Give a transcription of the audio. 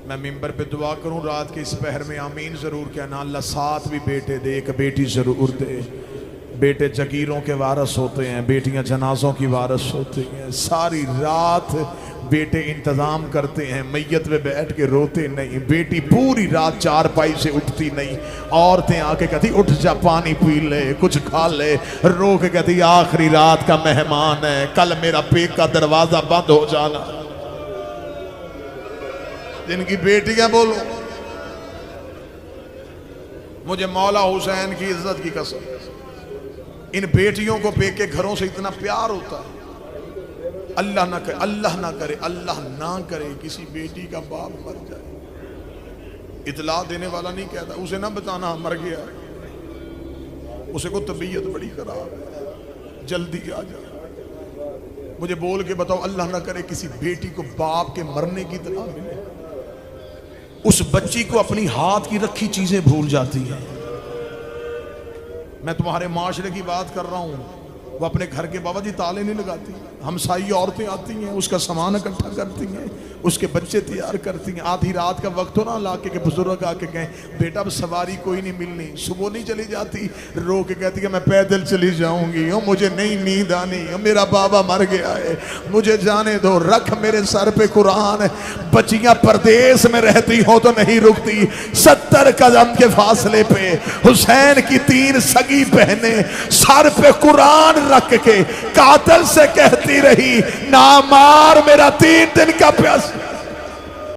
मैं मिंबर पे दुआ करूं रात के इस पहर में, आमीन जरूर कहना। अल्लाह 7 भी बेटे दे, एक बेटी जरूर दे। बेटे जगीरों के वारस होते हैं, बेटियां जनाजों की वारस होती हैं। सारी रात बेटे इंतजाम करते हैं, मैयत में बैठ के रोते नहीं। बेटी पूरी रात चारपाई से उठती नहीं। औरतें आके कहती उठ जा, पानी पी ले, कुछ खा ले। रो के कहती आखिरी रात का मेहमान है, कल मेरा पेट का दरवाजा बंद हो जाना। जिनकी बेटियां, बोलो मुझे मौला हुसैन की इज्जत की कसम, इन बेटियों को पेट के घरों से इतना प्यार होता है। अल्लाह ना करे, अल्लाह ना करे, अल्लाह ना करे किसी बेटी का बाप मर जाए। इतला देने वाला नहीं कहता, उसे ना बताना मर गया, उसे को तबीयत बड़ी खराब है, जल्दी आ जा। मुझे बोल के बताओ, अल्लाह ना करे किसी बेटी को बाप के मरने की इतला मिले। उस बच्ची को अपनी हाथ की रखी चीजें भूल जाती है। मैं तुम्हारे माशरे की बात कर रहा हूं। वो अपने घर के बाबा जी ताले नहीं लगाती, हमसाई औरतें आती हैं, उसका सामान इकट्ठा करती हैं, उसके बच्चे तैयार करती हैं। आधी रात का वक्त हो ना, लाके के बुजुर्ग आके कहें बेटा अब सवारी कोई नहीं मिलनी, सुबह नहीं चली जाती, रो के कहती है मैं पैदल चली जाऊंगी, मुझे नहीं नींद आनी, मेरा बाबा मर गया है, मुझे जाने दो, रख मेरे सर पे कुरान। बच्चियां परदेश में रहती हो तो नहीं रुकती, 70 कदम के फासले पे हुसैन की 3 सगी बहनें सर पे कुरान रख के कातिल से कहती रही ना मार, मेरा 3 दिन का प्यास।